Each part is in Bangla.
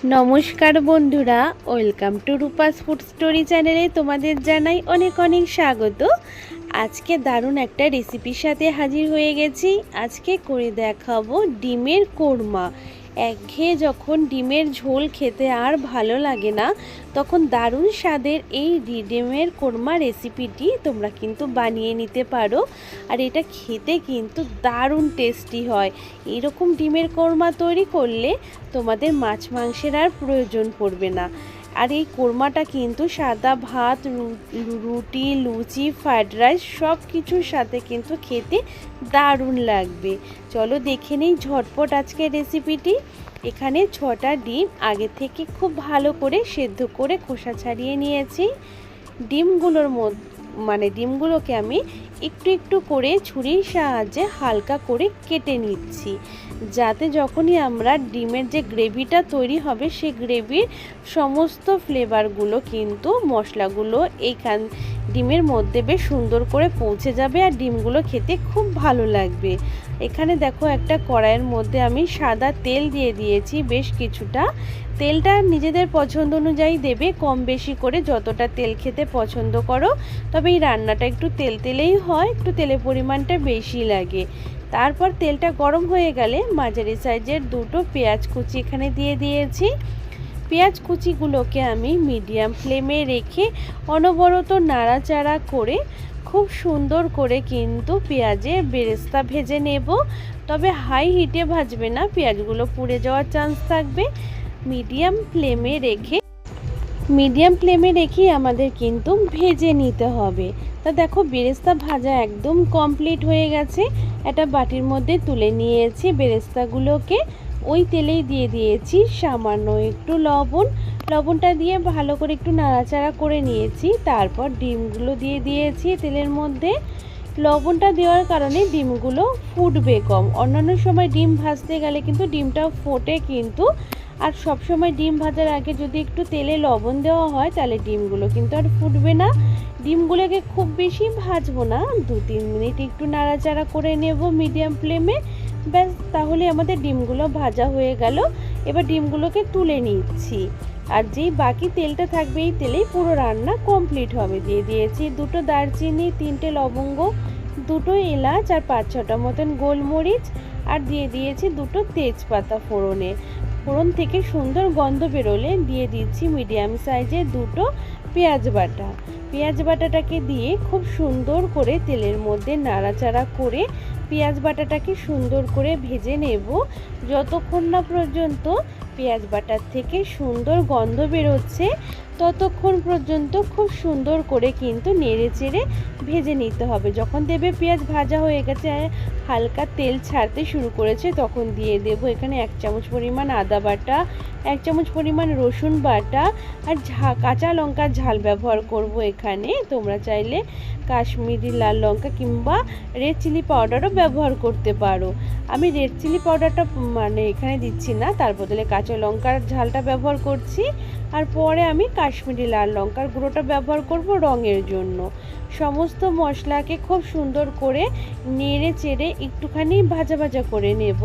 নমস্কার বন্ধুরা, welcome to Rupa's food story চ্যানেলে তোমাদের জানাই অনেক অনেক স্বাগত। আজকে দারুণ একটা রেসিপির সাথে হাজির হয়ে গেছি। আজকে করে দেখাবো ডিমের কোরমা। একঘেয়ে যখন ডিমের ঝোল খেতে আর ভালো লাগে না, তখন দারুণ স্বাদের এই ডিমের কোরমা রেসিপিটি তোমরা কিন্তু বানিয়ে নিতে পারো। আর এটা খেতে কিন্তু দারুণ টেস্টি হয়। এরকম ডিমের কোরমা তৈরি করলে তোমাদের মাছ মাংসের আর প্রয়োজন পড়বে না। আর এই কোরমাটা কিন্তু সাদা ভাত, রুটি, লুচি, ফ্রাইড রাইস সব কিছুর সাথে কিন্তু খেতে দারুণ লাগবে। চলো দেখে নেই ঝটপট আজকের রেসিপিটি। এখানে 6টা ডিম আগে থেকে খুব ভালো করে সেদ্ধ করে খোসা ছাড়িয়ে নিয়েছি। ডিমগুলোকে আমি একটু একটু করে ছুরির সাহায্যে হালকা করে কেটে নিচ্ছি, যাতে যখনই আমরা ডিমের যে গ্রেভিটা তৈরি হবে সেই গ্রেভির সমস্ত ফ্লেভারগুলো কিন্তু মশলাগুলো ডিমের মধ্যে বেশ সুন্দর করে পৌঁছে যাবে আর ডিমগুলো খেতে খুব ভালো লাগবে। এখানে দেখো একটা কড়াইয়ের মধ্যে আমি সাদা তেল দিয়ে দিয়েছি বেশ কিছুটা। তেলটা নিজেদের পছন্দ অনুযায়ী দেবে, কম বেশি করে যতটা তেল খেতে পছন্দ করো। তবে এই রান্নাটা একটু তেলেই হয়, একটু তেলের পরিমাণটা বেশি লাগে। তারপর তেলটা গরম হয়ে গেলে মাঝারি সাইজের 2টো পেঁয়াজ কুচি এখানে দিয়ে দিয়েছি। পেঁয়াজ কুচিগুলোকে আমি মিডিয়াম ফ্লেমে রেখে অনবরত নাড়াচাড়া করে খুব সুন্দর করে কিন্তু পেঁয়াজের বেরেস্তা ভেজে নেব। তবে হাই হিটে ভাজবে না, পেঁয়াজগুলো পুড়ে যাওয়ার চান্স থাকবে। মিডিয়াম ফ্লেমে রেখে আমাদের কিন্তু ভেজে নিতে হবে। তা দেখো বেরেস্তা ভাজা একদম কমপ্লিট হয়ে গেছে। একটা বাটির মধ্যে তুলে নিয়েছি বেরেস্তাগুলোকে। ওই তেলেই দিয়ে দিয়েছি সামান্য একটু লবণটা দিয়ে ভালো করে একটু নাড়াচাড়া করে নিয়েছি। তারপর ডিমগুলো দিয়ে দিয়েছি তেলের মধ্যে। লবণটা দেওয়ার কারণে ডিমগুলো ফুটবে কম। অন্যান্য সময় ডিম ভাজতে গেলে কিন্তু ডিমটা ফোটে কিন্তু। আর সব সময় ডিম ভাজার আগে যদি একটু তেলে লবণ দেওয়া হয় তাহলে ডিমগুলো কিন্তু আর ফুটবে না। ডিমগুলোকে খুব বেশি ভাজবো না, 2-3 মিনিট একটু নাড়াচাড়া করে নেব মিডিয়াম ফ্লেমে। ব্যাস, তাহলে আমাদের ডিমগুলো ভাজা হয়ে গেল। এবার ডিমগুলোকে তুলে নিচ্ছি। আর যেই বাকি তেলটা থাকবে এই তেলেই পুরো রান্না কমপ্লিট হবে। দিয়ে দিয়েছি 2টো দারচিনি, 3টে লবঙ্গ, 2টো এলাচ আর 5-6টা মতন গোলমরিচ। আর দিয়ে দিয়েছি 2টো তেজপাতা ফোড়ন থেকে সুন্দর গন্ধ বেরোলে দিয়ে দিচ্ছি মিডিয়াম সাইজের 2টো পেঁয়াজ বাটাটাকে দিয়ে খুব সুন্দর করে তেলের মধ্যে নাড়াচাড়া করে পেঁয়াজ বাটাটাকে সুন্দর করে ভেজে নেব, যতক্ষণ না পর্যন্ত পেঁয়াজ বাটার থেকে সুন্দর গন্ধ বেরোচ্ছে ততক্ষণ পর্যন্ত খুব সুন্দর করে কিন্তু নেড়ে চেড়ে ভেজে নিতে হবে। যখন দেবে পেঁয়াজ ভাজা হয়ে গেছে, হালকা তেল ছাড়তে শুরু করেছে, তখন দিয়ে দেব এখানে 1 চামচ পরিমাণ আদা বাটা, 1 চামচ পরিমাণ রসুন বাটা আর কাঁচা লঙ্কার ঝাল ব্যবহার করব এখানে। তোমরা চাইলে কাশ্মীরি লাল লঙ্কা কিংবা রেড চিলি পাউডারও ব্যবহার করতে পারো। আমি রেড চিলি পাউডারটা এখানে দিচ্ছি না, তার বদলে কাঁচা লঙ্কার ঝালটা ব্যবহার করছি। আর পরে আমি কাশ্মীরি লাল লঙ্কার গুঁড়োটা ব্যবহার করব রঙের জন্য। সমস্ত মশলাকে খুব সুন্দর করে নেড়ে চেড়ে একটুখানি ভাজা করে নেব,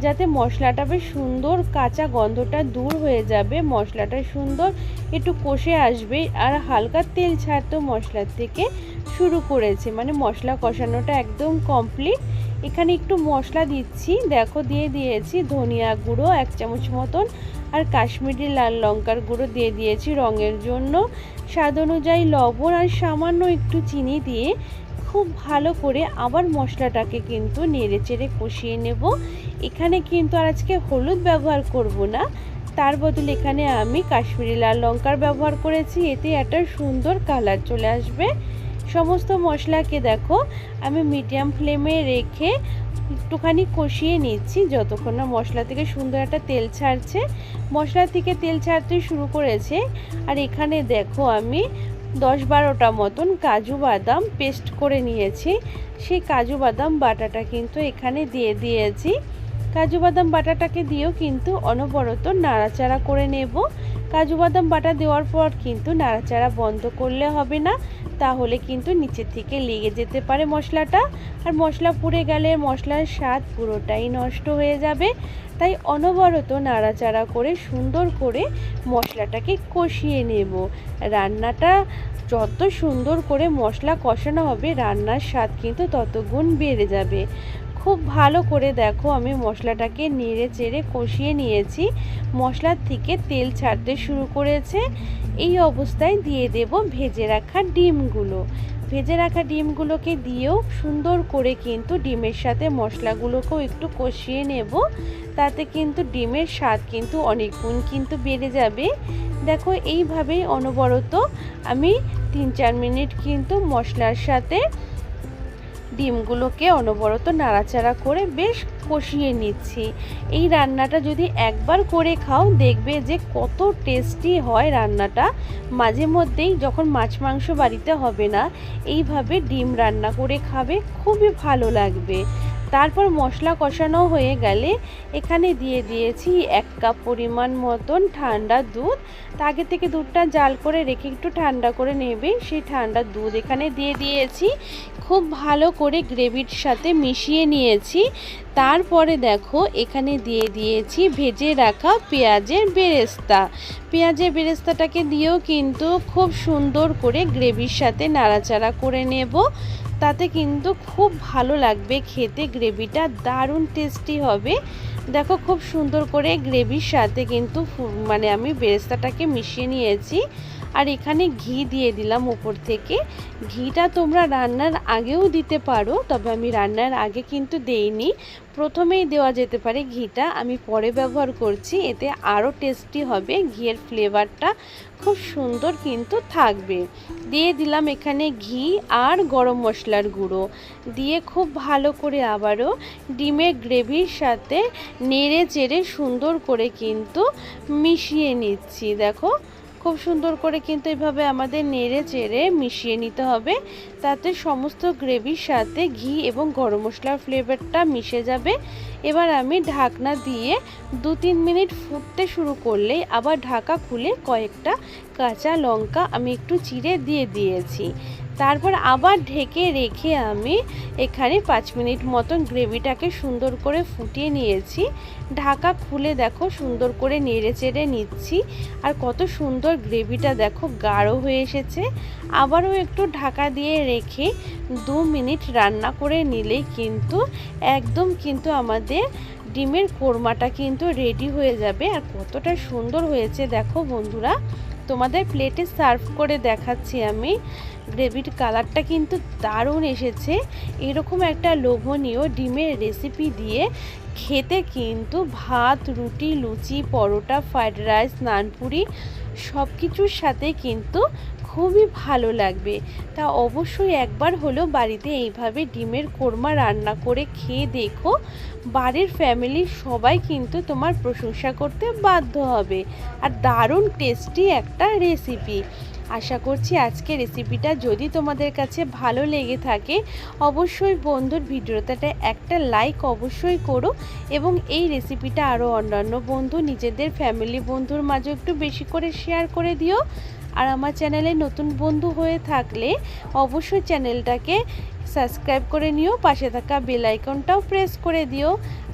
যাতে মশলাটা বেশ সুন্দর কাঁচা গন্ধটা দূর হয়ে যাবে, মশলাটা সুন্দর একটু কষে আসবে আর হালকা তেল ছাড়তেও মশলার থেকে শুরু করেছে, মশলা কষানোটা একদম কমপ্লিট। এখানে একটু মশলা দিচ্ছি, দেখো দিয়ে দিয়েছি ধনিয়া গুঁড়ো 1 চামচ মতন আর কাশ্মীরি লাল লঙ্কার গুঁড়ো দিয়ে দিয়েছি রঙের জন্য, স্বাদ অনুযায়ী লবণ আর সামান্য একটু চিনি দিয়ে খুব ভালো করে আবার মশলাটাকে কিন্তু নেড়ে চেড়ে কষিয়ে নেব। এখানে কিন্তু আর আজকে হলুদ ব্যবহার করব না, তার বদলে এখানে আমি কাশ্মীরি লাল লঙ্কার ব্যবহার করেছি, এতে একটা সুন্দর কালার চলে আসবে। সমস্ত মশলাকে দেখো আমি মিডিয়াম ফ্লেমে রেখে একটুখানি কষিয়ে নিচ্ছি যতক্ষণ না মশলা থেকে সুন্দর একটা তেল ছাড়ছে। মশলা থেকে তেল ছাড়তে শুরু করেছে। আর এখানে দেখো আমি 10-12টা মতন কাজু বাদাম পেস্ট করে নিয়েছি, সেই কাজু বাদাম বাটাটা কিন্তু এখানে দিয়ে দিয়েছি। কাজু বাদাম বাটাটাকে দিয়েও কিন্তু অনবরত নাড়াচাড়া করে নেব। কাজু বাদাম বাটা দেওয়ার পর কিন্তু নাড়াচাড়া বন্ধ করলে হবে না, তাহলে কিন্তু নিচে থেকে লেগে যেতে পারে মশলাটা, আর মশলা পুড়ে গেলে মশলার স্বাদ পুরোটাই নষ্ট হয়ে যাবে। তাই অনবরত নাড়াচাড়া করে সুন্দর করে মশলাটাকে কষিয়ে নেব। রান্নাটা যত সুন্দর করে মশলা কষানো হবে রান্নার স্বাদ কিন্তু তত গুণ বেড়ে যাবে। খুব ভালো করে দেখো আমি মশলাটাকে নেড়ে চেড়ে কষিয়ে নিয়েছি। মশলার থেকে তেল ছাড়তে শুরু করেছে। এই অবস্থায় দিয়ে দেব ভেজে রাখা ডিমগুলো। ভেজে রাখা ডিমগুলোকে দিয়েও সুন্দর করে কিন্তু ডিমের সাথে মশলাগুলোকেও একটু কষিয়ে নেব। তাতে কিন্তু ডিমের স্বাদ কিন্তু অনেক গুণ কিন্তু বেড়ে যাবে। দেখো এইভাবেই অনবরত আমি 3-4 মিনিট কিন্তু মশলার সাথে ডিমগুলোকে অনবরত নাড়াচাড়া করে বেশ কষিয়ে নিচ্ছি। এই রান্নাটা যদি একবার করে খাও দেখবে যে কত টেস্টি হয় রান্নাটা। মাঝে মধ্যেই যখন মাছ মাংস বাড়িতে হবে না এইভাবে ডিম রান্না করে খাবে, খুবই ভালো লাগবে। তারপর মশলা কষানো হয়ে গেলে এখানে দিয়ে দিয়েছি 1 কাপ পরিমাণ মতন ঠান্ডা দুধ। আগে থেকে দুধটা জাল করে রেখে একটু ঠান্ডা করে নেবে, সেই ঠান্ডা দুধ এখানে দিয়ে দিয়েছি। খুব ভালো করে গ্রেভির সাথে মিশিয়ে নিয়েছি। তারপরে দেখো এখানে দিয়ে দিয়েছি ভেজে রাখা পেঁয়াজের বেরেস্তা। পেঁয়াজের বেরেস্তাটাকে দিয়েও কিন্তু খুব সুন্দর করে গ্রেভির সাথে নাড়াচাড়া করে নেব। তাতে কিন্তু খুব ভালো লাগবে খেতে, গ্রেভিটা দারুণ টেস্টি হবে। দেখো খুব সুন্দর করে গ্রেভির সাথে কিন্তু আমি বেরেস্তাটাকে মিশিয়ে নিয়েছি। আর এখানে ঘি দিয়ে দিলাম উপর থেকে। ঘিটা তোমরা রান্নার আগেও দিতে পারো, তবে আমি রান্নার আগে কিন্তু দেইনি, প্রথমেই দেওয়া যেতে পারে ঘিটা, আমি পরে ব্যবহার করছি। এতে আরও টেস্টি হবে, ঘিয়ের ফ্লেভারটা খুব সুন্দর কিন্তু থাকবে। দিয়ে দিলাম এখানে ঘি আর গরম মশলার গুঁড়ো দিয়ে খুব ভালো করে আবারও ডিমের গ্রেভির সাথে নেড়ে চেড়ে সুন্দর করে কিন্তু মিশিয়ে নিচ্ছি। দেখো খুব সুন্দর করে কিন্তু এভাবে আমাদের নেড়ে চেড়ে মিশিয়ে নিতে হবে, তাতে সমস্ত গ্রেভির সাথে ঘি এবং গরম মশলার ফ্লেভারটা মিশে যাবে। এবার আমি ঢাকনা দিয়ে 2-3 মিনিট ফুটতে শুরু করলেই আবার ঢাকা খুলে কয়েকটা কাঁচা লঙ্কা আমি একটু চিড়ে দিয়ে দিয়েছি। তারপর আবার ঢেকে রেখে আমি এখানে 5 মিনিট মতন গ্রেভিটাকে সুন্দর করে ফুটিয়ে নিয়েছি। ঢাকা খুলে দেখো সুন্দর করে নেড়ে চেড়ে নিচ্ছি, আর কত সুন্দর গ্রেভিটা দেখো গাঢ় হয়ে এসেছে। আবারও একটু ঢাকা দিয়ে রেখে 2 মিনিট রান্না করে নিলেই কিন্তু একদম কিন্তু আমাদের ডিমের কোরমাটা কিন্তু রেডি হয়ে যাবে। আর কতটা সুন্দর হয়েছে দেখো বন্ধুরা, তোমাদের প্লেটে সার্ভ করে দেখাচ্ছি আমি। গ্রেভির কালারটা কিন্তু দারুণ এসেছে। এরকম একটা লোভনীয় ডিমের রেসিপি দিয়ে খেতে কিন্তু ভাত, রুটি, লুচি, পরোটা, ফ্রাইড রাইস, নানপুরি সব কিছুর সাথে কিন্তু খুবই ভালো লাগবে। তা অবশ্যই একবার হলেও বাড়িতে এইভাবে ডিমের কোরমা রান্না করে খেয়ে দেখো, বাড়ির ফ্যামিলির সবাই কিন্তু তোমার প্রশংসা করতে বাধ্য হবে। আর দারুণ টেস্টি একটা রেসিপি। আশা করছি আজকের রেসিপিটা যদি তোমাদের কাছে ভালো লেগে থাকে অবশ্যই বন্ধুর ভিডিওটাতে একটা লাইক অবশ্যই করো, এবং এই রেসিপিটা আরও অন্যান্য বন্ধু নিজেদের ফ্যামিলি বন্ধুর মাঝে একটু বেশি করে শেয়ার করে দিও। আর আমার চ্যানেলে নতুন বন্ধু হয়ে থাকলে অবশ্যই চ্যানেলটাকে সাবস্ক্রাইব করে নিও, পাশে থাকা বেল আইকনটাও প্রেস করে দিও।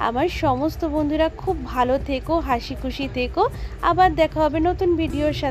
আমার সমস্ত বন্ধুরা খুব ভালো থেকো, হাসি খুশি থেকো। আবার দেখা হবে নতুন ভিডিওর সাথে।